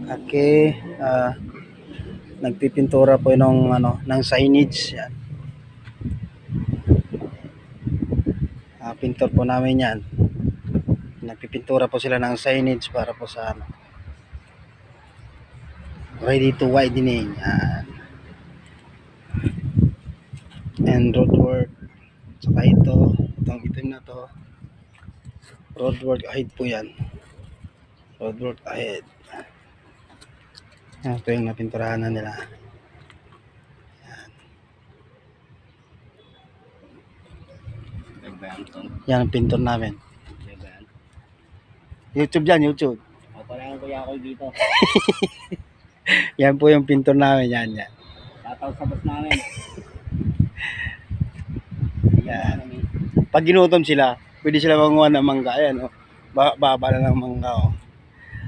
Okay, nagpipintura po ng signage yan. Pintor po namin yan. Nagpipintura po sila ng signage para po sa ready to widening yan. And road work. Saka itong itim na to, road work ahead po yan. Road work ahead. Ito yung napinturahan na nila. Yan ang pintor namin. YouTube yan, YouTube. Papalangan ko yan ako dito. Yan po yung pintor namin, yan. Tataw sa bus namin. Yan. Pag ginutom sila, pwede sila manguha ng mangga. Ayan, baba na ng mangga.